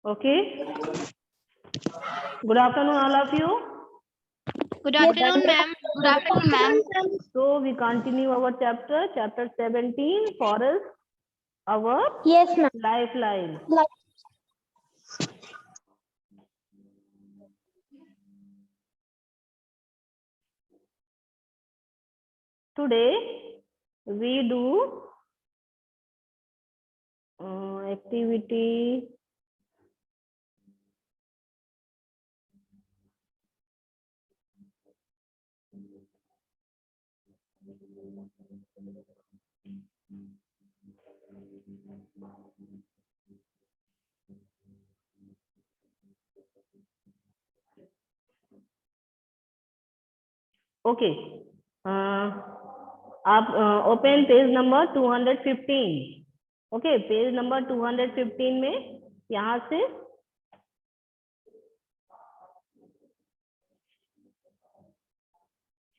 Okay. Good afternoon, all of you. Good afternoon, ma'am. Good afternoon, ma'am. So we continue our chapter 17, forest, our Yes, ma'am. lifeline. Today we do activity okay आप open page number 215. Okay, page number 215 में यहाँ से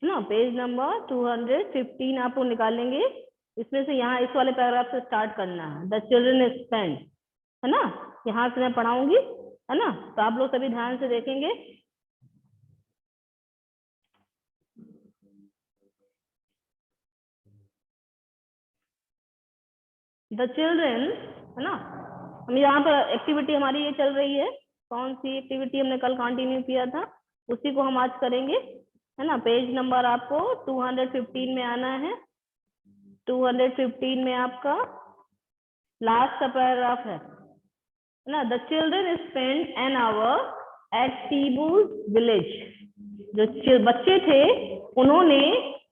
ना page number 215 आपको निकालेंगे। इसमें से यहाँ इस वाले पैराग्राफ से स्टार्ट करना है, द चिल्ड्रन स्पेंड, है ना। यहाँ से मैं पढ़ाऊंगी, है ना, तो आप लोग सभी ध्यान से देखेंगे। द चिल्ड्रन, है ना, हम यहाँ पर एक्टिविटी हमारी ये चल रही है। कौन सी एक्टिविटी हमने कल कंटिन्यू किया था, उसी को हम आज करेंगे, है ना। पेज नंबर आपको 215 में आना है। 215 में आपका लास्ट का पैराग्राफ है ना। The children spend an hour at टीबूज विलेज। जो बच्चे थे उन्होंने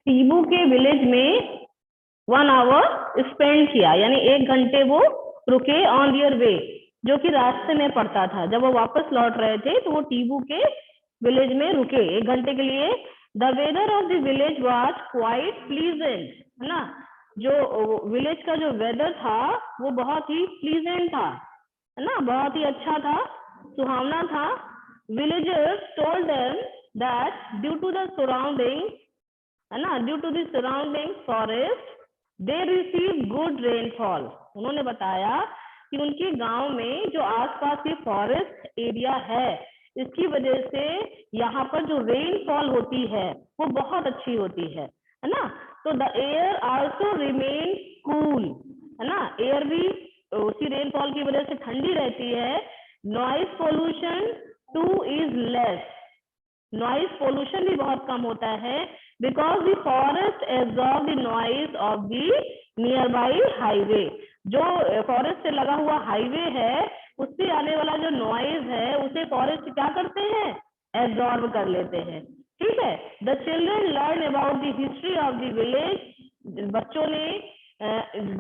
टीबू के विलेज में 1 आवर स्पेंड किया, यानी 1 घंटे वो रुके ऑन दियर वे, जो कि रास्ते में पड़ता था। जब वो वापस लौट रहे थे तो वो टीबू के विलेज में रुके 1 घंटे के लिए। The weather of the village was quite pleasant, है ना। जो विलेज का जो वेदर था वो बहुत ही प्लीजेंट था, है ना, बहुत ही अच्छा था, सुहावना था। Villagers told them that due to the surrounding, है ना, due to the surrounding forest they receive good rainfall. उन्होंने बताया कि उनके गांव में जो आसपास के फॉरेस्ट एरिया है, इसकी वजह से यहाँ पर जो रेनफॉल होती है वो बहुत अच्छी होती है ना। तो the air also remain cool, है ना, एयर भी उसी रेनफॉल की वजह से ठंडी रहती है। Noise pollution two is less, noise pollution भी बहुत कम होता है, because the forest absorb the noise of the near by highway. जो फॉरेस्ट से लगा हुआ हाईवे है उससे आने वाला जो नॉइज है उसे फॉरेस्ट क्या करते हैं, एब्जॉर्ब कर लेते हैं। ठीक है। The children learn about the history of the village. बच्चों ने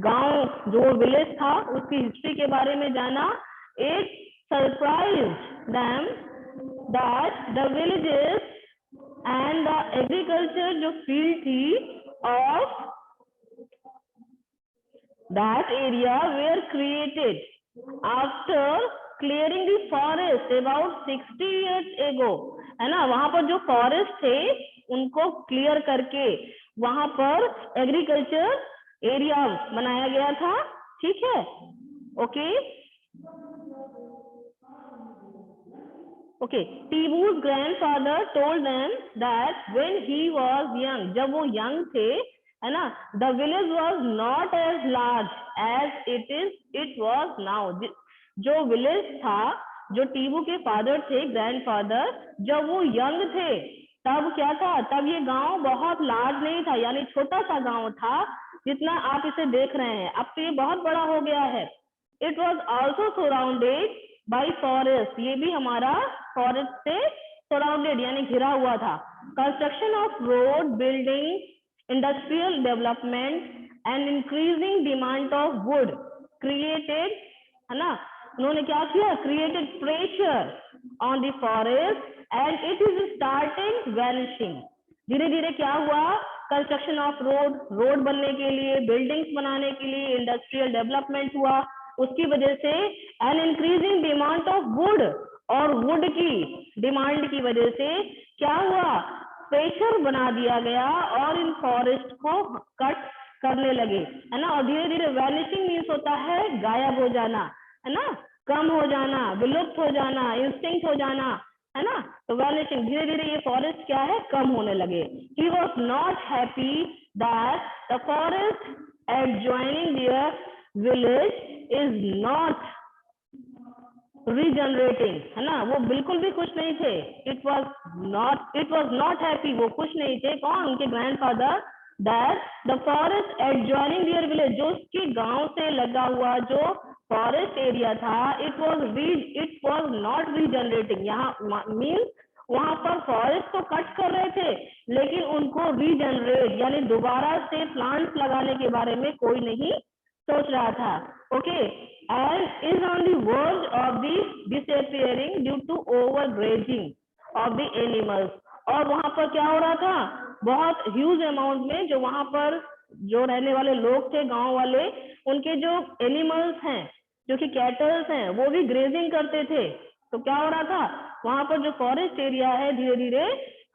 गांव जो विलेज था उसकी हिस्ट्री के बारे में जाना। It surprised them that the villages and the agriculture जो फील्ड थी of that area were created after clearing the forest about 60 years ago, है ना। वहां पर जो फॉरेस्ट थे उनको क्लियर करके वहां पर एग्रीकल्चर एरिया बनाया गया था। ठीक है, okay. Okay, Tibu's grandfather told them that when he was young, जब वो young थे, है ना, the village was not as large as it was now. जो village था, जो टीबू के फादर थे, ग्रैंडफादर, जब वो यंग थे तब क्या था, तब ये गांव बहुत लार्ज नहीं था, यानी छोटा सा गांव था जितना आप इसे देख रहे हैं। अब तो ये बहुत बड़ा हो गया है। It was also surrounded by forest, ये भी हमारा फॉरेस्ट से सराउंडेड यानी घिरा हुआ था। Construction of road, building, industrial development and increasing demand of would created, है ना, उन्होंने क्या किया, created pressure on the forest and it is starting vanishing. धीरे धीरे क्या हुआ, कंस्ट्रक्शन ऑफ रोड, रोड बनने के लिए, बिल्डिंग्स बनाने के लिए इंडस्ट्रियल डेवलपमेंट हुआ, उसकी वजह से an increasing demand of would, और वुड की डिमांड की वजह से क्या हुआ, प्रेशर बना दिया गया और इन फॉरेस्ट को कट करने लगे, है ना। और धीरे धीरे वैनिशिंग मीन्स होता है गायब हो जाना, है ना, कम हो जाना, विलुप्त हो जाना, इंस्टिंक्ट हो जाना, है ना। तो वैनिशिंग, धीरे धीरे ये फॉरेस्ट क्या है, कम होने लगे। He was not happy that the forest adjoining their village is not regenerating, है ना। वो बिल्कुल भी खुश नहीं थे। इट वॉज नॉट हैप्पी, वो खुश नहीं थे। कौन? उनके grandfather, that the forest adjoining their village, जो उसके गांव से लगा हुआ जो फॉरेस्ट एरिया था, इट वॉज नॉट रीजनरेटिंग। यहाँ मीन्स वहां पर फॉरेस्ट तो कट कर रहे थे, लेकिन उनको रीजनरेट यानी दोबारा से प्लांट्स लगाने के बारे में कोई नहीं सोच रहा था। Okay, and is on the verge of the disappearing due to over grazing of the animals. और वहां पर क्या हो रहा था, बहुत ह्यूज अमाउंट में जो वहां पर जो रहने वाले लोग थे, गांव वाले, उनके जो एनिमल्स हैं, जो कि कैटल्स हैं, वो भी ग्रेजिंग करते थे। तो क्या हो रहा था, वहां पर जो फॉरेस्ट एरिया है धीरे धीरे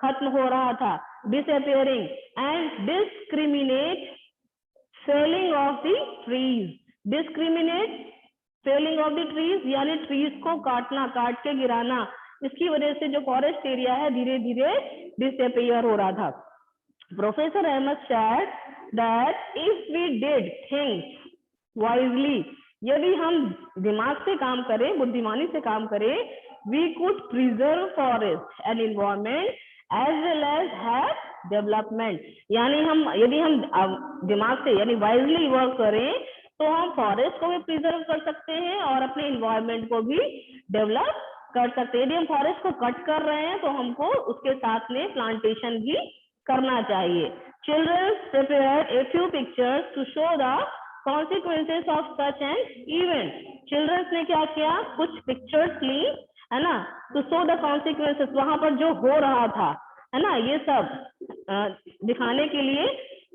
खत्म हो रहा था, disappearing. And discriminate felling of the trees, discriminate felling of the trees यानी ट्रीज को काटना, काट के गिराना। इसकी वजह से जो फॉरेस्ट एरिया है धीरे धीरे डिसअपियर हो रहा था। Professor Ahmad said that if we did things wisely, यदि हम दिमाग से काम करें, बुद्धिमानी से काम करें, we could preserve forest and environment as well as have development। यानी यदि हम दिमाग से यानी वाइजली वर्क करें तो हम फॉरेस्ट को भी प्रिजर्व कर सकते हैं और अपने इन्वायरमेंट को भी डेवलप कर सकते हैं। यदि हम फॉरेस्ट को कट कर रहे हैं तो हमको उसके साथ में प्लांटेशन भी करना चाहिए। Children prepared a few pictures to show the consequences of such an event. Childrens ने क्या किया, कुछ पिक्चर्स ली, है ना, टू शो द कॉन्सिक्वेंसेस, वहां पर जो हो रहा था, है ना, ये सब दिखाने के लिए,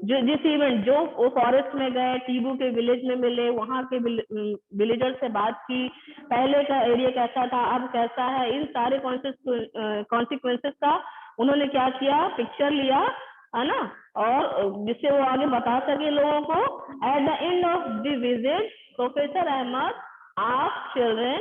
जो जिस इवेंट, जो वो फॉरेस्ट में गए, टीबू के विलेज में मिले, वहां के विलेजर से बात की, पहले का एरिया कैसा था, अब कैसा है, इन सारे कॉन्सिक्वेंसेस का उन्होंने क्या किया, पिक्चर लिया, है ना, और जिससे वो आगे बता सके लोगों को। At the end of the visit professor Ahmad asked children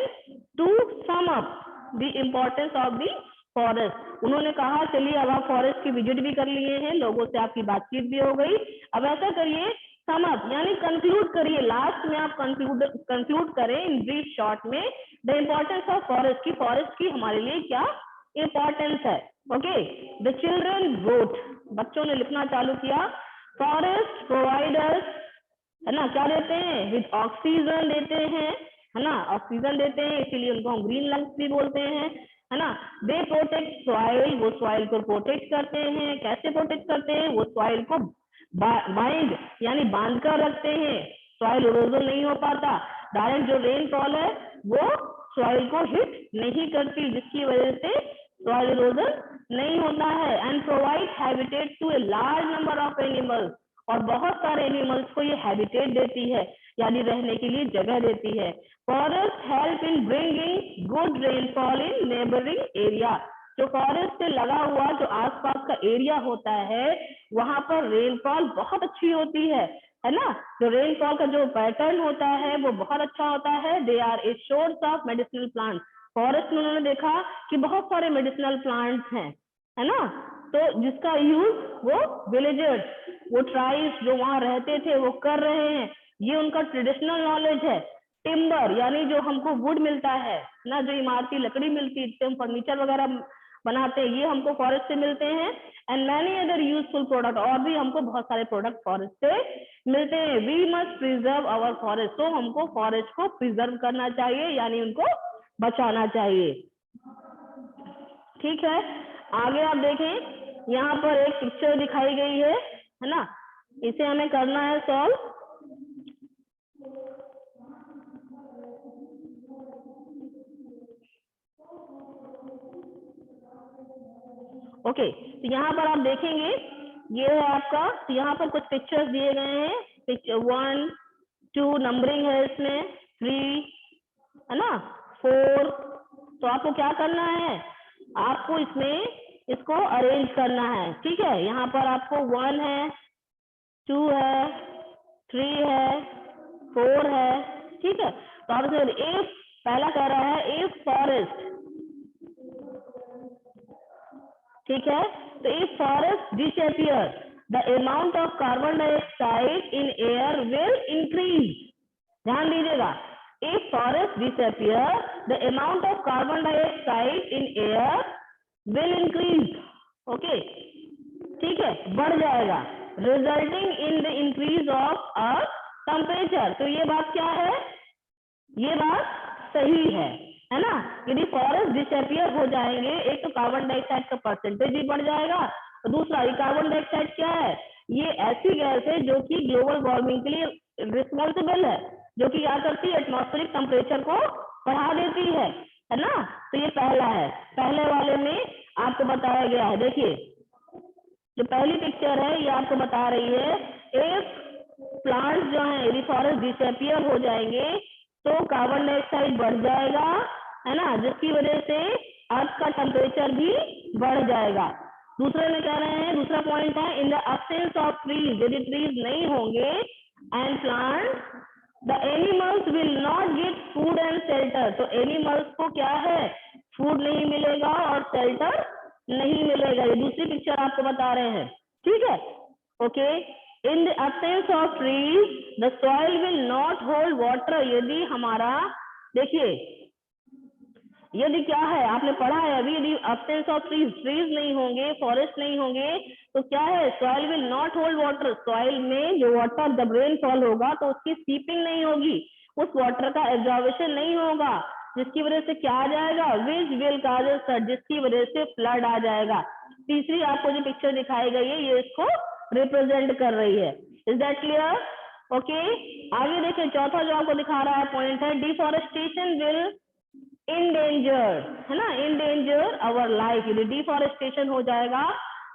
to sum up the importance of the forest. उन्होंने कहा चलिए अब आप फॉरेस्ट की विजिट भी कर लिए हैं, लोगों से आपकी बातचीत भी हो गई, अब ऐसा करिए सम अप यानी कंक्लूड करिए, लास्ट में आप कंक्लूड करें इन ब्रीफ शॉर्ट में द इम्पोर्टेंस ऑफ फॉरेस्ट, की फॉरेस्ट की हमारे लिए क्या इम्पोर्टेंस है। ओके, द चिल्ड्रन रोट, बच्चों ने लिखना चालू किया। फॉरेस्ट प्रोवाइडर्स, है ना, क्या देते हैं, विद ऑक्सीजन देते हैं, है ना, ऑक्सीजन देते हैं, इसीलिए उनको हम ग्रीन लंग्स भी बोलते हैं, है ना। दे प्रोटेक्ट सॉइल, वो सॉइल को प्रोटेक्ट करते हैं। कैसे प्रोटेक्ट करते हैं, वो सॉइल को बाइंड यानी बांध कर रखते हैं, सॉइल इरोजन नहीं हो पाता। डायरेक्ट जो रेनफॉल है वो सॉइल को हिट नहीं करती, जिसकी वजह से सॉइल इरोजन नहीं होता है। And provide habitat to a large number of animals, और बहुत सारे एनिमल्स को ये हैबिटेट देती है यानी रहने के लिए जगह देती है। Forest help in bringing good rainfall in neighbouring area, जो फॉरेस्ट से लगा हुआ जो आसपास का एरिया होता है वहां पर रेनफॉल बहुत अच्छी होती है ना। जो रेनफॉल का जो पैटर्न होता है वो बहुत अच्छा होता है। They are a source of medicinal plant, forest में उन्होंने देखा कि बहुत सारे मेडिसिनल प्लांट्स हैं, है ना, तो जिसका यूज वो विलेजर्स, वो ट्राइब्स जो वहां रहते थे वो कर रहे हैं। ये उनका ट्रेडिशनल नॉलेज है। टिम्बर यानी जो हमको वुड मिलता है ना, जो इमारती लकड़ी मिलती है जिससे हम फर्नीचर वगैरह बनाते हैं, ये हमको फॉरेस्ट से मिलते हैं। And many other useful product, और भी हमको बहुत सारे प्रोडक्ट फॉरेस्ट से मिलते हैं। We must preserve our forest, तो हमको फॉरेस्ट को प्रिजर्व करना चाहिए यानी उनको बचाना चाहिए। ठीक है, आगे आप देखें, यहाँ पर एक पिक्चर दिखाई गई है ना, इसे हमें करना है सॉल्व। ओके, तो यहाँ पर आप देखेंगे ये है आपका, तो यहाँ पर कुछ पिक्चर्स दिए गए हैं, पिक्चर 1 2 नंबरिंग है इसमें, 3 है ना, 4। तो आपको क्या करना है, आपको इसमें इसको अरेंज करना है। ठीक है, यहाँ पर आपको 1 है, 2 है, 4 है, ठीक है। तो आप इफ, पहला कह रहा है इफ फॉरेस्ट, ठीक है। तो if forest disappear the amount of carbon dioxide in air will increase. ध्यान दीजिएगा, if forest disappear the amount of carbon dioxide in air will increase. Okay, ठीक है, बढ़ जाएगा, resulting in the increase of earth temperature. तो ये बात क्या है, ये बात सही है ना। यदि फॉरेस्ट डिसअपियर हो जाएंगे, एक तो कार्बन डाइऑक्साइड का परसेंटेज भी बढ़ जाएगा, और दूसरा ये कार्बन डाइऑक्साइड क्या है, ये ऐसी गैस है जो कि ग्लोबल वार्मिंग के लिए रिस्पॉन्सिबल है, जो कि क्या करती है, एटमॉस्फेरिक टेम्परेचर को बढ़ा देती है ना। तो ये पहला है, पहले वाले में आपको बताया गया है। देखिए जो पहली पिक्चर है ये आपको बता रही है, इफ प्लांट्स जो है यदि फॉरेस्ट डिसअपियर हो जाएंगे तो कार्बन डाइऑक्साइड बढ़ जाएगा, है ना, जिसकी वजह से अर्थ का टेम्परेचर भी बढ़ जाएगा। दूसरे में कह रहे हैं, दूसरा पॉइंट है, in the absence of trees, यदि ट्रीज नहीं होंगे and plants, the animals will not get food and shelter. तो एनिमल्स को क्या है, फूड नहीं मिलेगा और शेल्टर नहीं मिलेगा। ये दूसरी पिक्चर आपको बता रहे हैं, ठीक है। Okay, in the absence of trees the soil will not hold water. यदि हमारा, देखिए यदि क्या है, आपने पढ़ा है अभी, यदि एब्सेंस ऑफ ट्रीज, ट्रीज नहीं होंगे, फॉरेस्ट नहीं होंगे, तो क्या है, soil will not hold water. Soil में जो वाटर जब रेनफॉल होगा तो उसकी सीपिंग नहीं होगी, उस वाटर का एब्जॉर्बेशन नहीं होगा, जिसकी वजह से क्या आ जाएगा, विच विल कॉज फ्लड, जिसकी वजह से फ्लड आ जाएगा। तीसरी आपको जो पिक्चर दिखाई गई है ये इसको रिप्रेजेंट कर रही है। Is that clear? ओके, आगे देखिए चौथा जो आपको दिखा रहा है पॉइंट है, डिफॉरेस्टेशन विल इंडेंजर, है ना, इंडेंजर आवर लाइफ। यदि डिफॉरेस्टेशन हो जाएगा,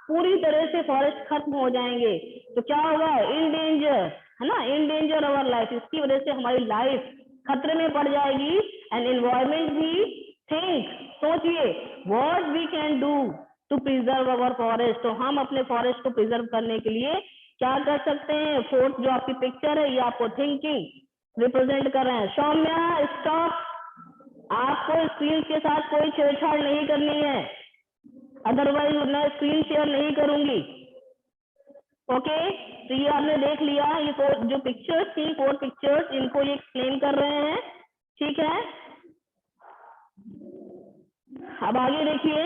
पूरी तरह से फॉरेस्ट खत्म हो जाएंगे, तो क्या होगा, इंडेंजर, है ना, इंडेंजर आवर लाइफ, इसकी वजह से हमारी लाइफ खतरे में पड़ जाएगी। एंड एनवायरमेंट भी, थिंक, सोचिए, what we can do to preserve our forest. तो हम अपने फॉरेस्ट को प्रिजर्व करने के लिए क्या कर सकते हैं। फोर्थ जो आपकी पिक्चर है ये आपको थिंकिंग रिप्रेजेंट कर रहे हैं। सौम्या स्टॉप, आपको स्क्रीन के साथ कोई छेड़छाड़ नहीं करनी है, अदरवाइज मैं स्क्रीन शेयर नहीं करूंगी। ओके, तो ये आपने देख लिया, ये जो पिक्चर्स थी, 4 पिक्चर्स, इनको ये एक्सप्लेन कर रहे हैं, ठीक है। अब आगे देखिए,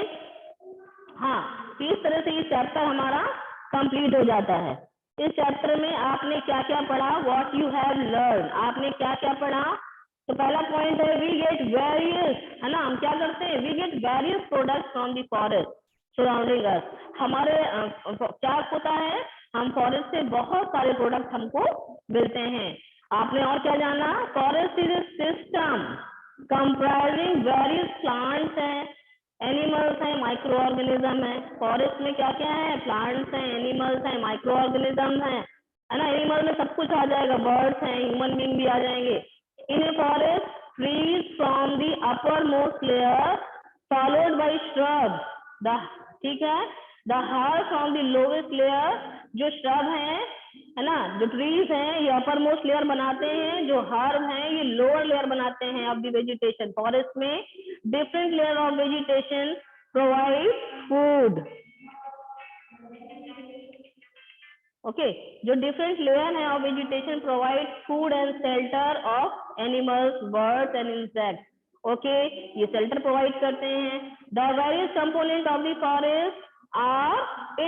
हाँ, इस तरह से ये चैप्टर हमारा कंप्लीट हो जाता है। इस चैप्टर में आपने क्या क्या पढ़ा, व्हाट यू हैव लर्न, आपने क्या क्या पढ़ा। तो पहला पॉइंट है, वी गेट वेरियस, है ना, हम क्या करते हैं, we get various products from the forest surrounding us. हमारे क्या होता है, हम फॉरेस्ट से बहुत सारे प्रोडक्ट हमको मिलते हैं। आपने और क्या जाना, forest is a system comprising various plants हैं, एनिमल्स हैं, माइक्रो ऑर्गेनिज्म है। फॉरेस्ट में क्या क्या है, प्लांट्स हैं, एनिमल्स हैं, माइक्रो ऑर्गेनिज्म है ना। एनिमल में सब कुछ आ जाएगा, बर्ड्स हैं, ह्यूमन बीइंग भी आ जाएंगे। In a forest, trees from the upper most layer followed by shrub, ठीक है, the herb from the lowest layer, जो श्रब है ना, जो ट्रीज हैं ये अपर मोस्ट लेयर बनाते हैं, जो हर्ब हैं ये लोअर लेयर बनाते हैं ऑफ द वेजिटेशन। फॉरेस्ट में different layer of vegetation provide food. Okay, जो डिफरेंट लेयर है of vegetation provide food and shelter of animals, birds and insects. Okay, ये शेल्टर प्रोवाइड करते हैं। The various component of the forest are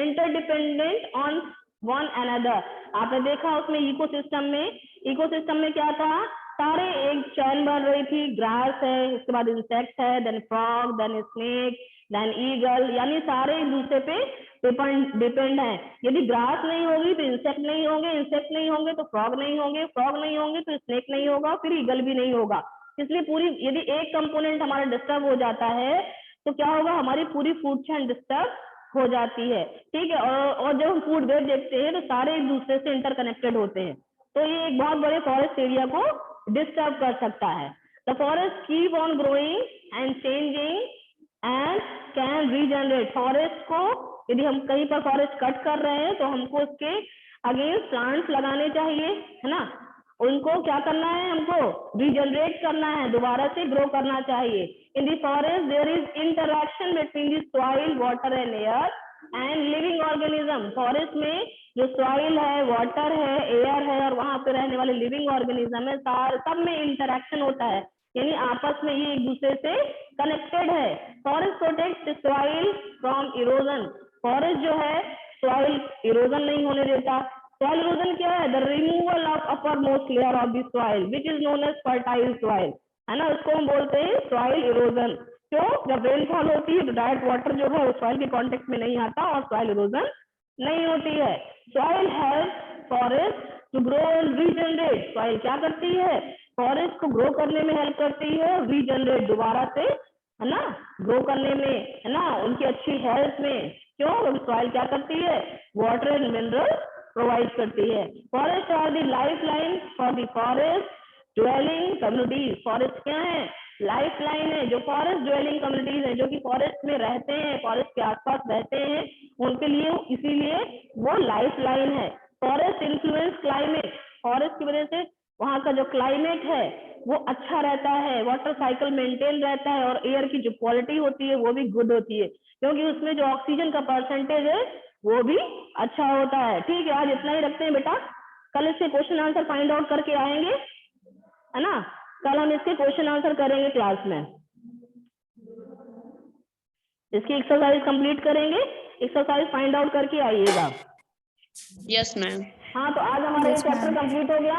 interdependent on one another. आपने देखा उसमें ecosystem में क्या था, सारे एक चैन बन रही थी, ग्रास है, उसके बाद इंसेक्ट है, then frog, then snake, then eagle, यानी सारे एक दूसरे पे डिपेंड है। यदि ग्रास नहीं होगी तो इंसेक्ट नहीं होंगे, इंसेक्ट नहीं होंगे तो फ्रॉग नहीं होंगे, फ्रॉग नहीं होंगे तो स्नेक नहीं होगा, फिर ईगल भी नहीं होगा। इसलिए पूरी, यदि एक कंपोनेंट हमारा डिस्टर्ब हो जाता है तो क्या होगा, हमारी पूरी फूड चेन डिस्टर्ब हो जाती है, ठीक है। और जब हम फूड वेब देखते हैं तो सारे एक दूसरे से इंटरकनेक्टेड होते हैं, तो ये एक बहुत बड़े फॉरेस्ट एरिया को डिस्टर्ब कर सकता है। The forest keep on growing and changing and can regenerate. Forest को, यदि हम कहीं पर फॉरेस्ट कट कर रहे हैं तो हमको उसके अगेंस्ट प्लांट्स लगाने चाहिए, है ना, उनको क्या करना है, हमको रीजनरेट करना है, दोबारा से ग्रो करना चाहिए। In the forest there is interaction between the soil, water and air and living organism. Forest में जो सॉइल है, वाटर है, एयर है और वहां पे रहने वाले लिविंग ऑर्गेनिज्म है, सब में इंटरेक्शन होता है, यानी आपस में ये एक दूसरे से कनेक्टेड है। Forest protect soil from erosion. Forest जो है सॉइल इरोजन नहीं होने देता। सॉइल इरोजन क्या है? The removal of upper most layer of the soil which is known as fertile soil, है ना, उसको हम बोलते हैं सॉइल इरोजन। क्यों? जब रेनफॉल होती है तो डायरेक्ट वाटर जो है वो सॉइल के कांटेक्ट में नहीं आता और सॉइल इरोजन नहीं होती है। Soil help forest to grow and regenerate. Soil क्या करती है? फॉरेस्ट को ग्रो करने में हेल्प करती है, रीजनरेट दोबारा से, है ना, ग्रो करने में, है ना, उनकी अच्छी हेल्थ में। क्यों? सॉइल क्या करती है? वाटर एंड मिनरल प्रोवाइड करती है। Forest are the life line for the forest dwelling communities. Forest क्या है? लाइफ लाइन है। जो फॉरेस्ट ड्वेलिंग कम्युनिटीज है, जो कि फॉरेस्ट में रहते हैं, फॉरेस्ट के आसपास रहते हैं, उनके लिए इसीलिए वो लाइफ लाइन है। Forest influence climate. फॉरेस्ट की वजह से वहां का जो क्लाइमेट है वो अच्छा रहता है, वाटर साइकिल मेंटेन रहता है और एयर की जो क्वालिटी होती है वो भी गुड होती है, क्योंकि उसमें जो ऑक्सीजन का परसेंटेज है वो भी अच्छा होता है। ठीक है, आज इतना ही रखते हैं बेटा, कल इसके क्वेश्चन आंसर फाइंड आउट करके आएंगे, है ना, कल हम इसके क्वेश्चन आंसर करेंगे क्लास में, इसकी एक्सरसाइज कंप्लीट करेंगे, एक्सरसाइज फाइंड आउट करके आइएगा। Yes ma'am. हाँ, तो आज हमारा ये चैप्टर कंप्लीट हो गया।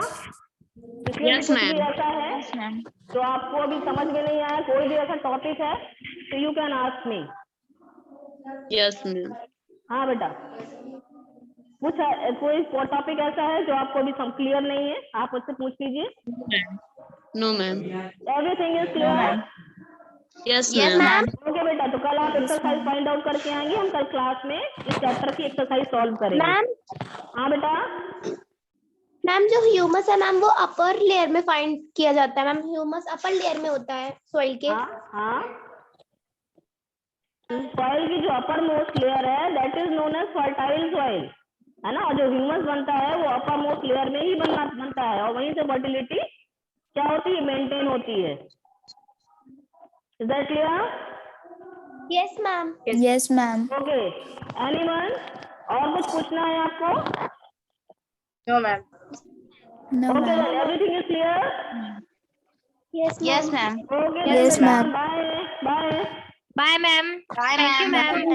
इसमें Yes, कुछ भी ma'am. ऐसा है तो आपको अभी समझ में नहीं आया, कोई भी ऐसा टॉपिक है तो you can ask me. Yes ma'am. हाँ बेटा, कुछ कोई टॉपिक ऐसा है जो आपको अभी क्लियर नहीं है, आप मुझसे पूछ लीजिए। No ma'am. Everything is clear? Yes Yes, ma'am. ma'am. Okay बेटा, तो कल आप एक्सरसाइज फाइंड आउट करके आएंगे, हम कल क्लास में इस चैप्टर की एक्सरसाइज सॉल्व करेंगे। मैम, हाँ बेटा, मैम जो ह्यूमस है मैम वो अपर लेयर में फाइंड किया जाता है। मैम ह्यूमस अपर लेयर में होता है सॉइल के। हाँ हाँ, सॉइल की जो अपर मोस्ट लेयर है that is known as fertile soil, है ना, और जो ह्यूमस बनता है वो अपर मोस्ट लेयर में ही बनता है और वहीं से फर्टिलिटी क्या होती है? मेंटेन होती है। Is that clear? Yes ma'am. Yes, ma'am. Okay, anyone और कुछ पूछना है आपको? No ma'am. No, ओके, ma'am. Then everything is clear? Yes ma'am. Okay, Yes, ma'am. Bye bye. Bye ma'am. Thank you ma'am.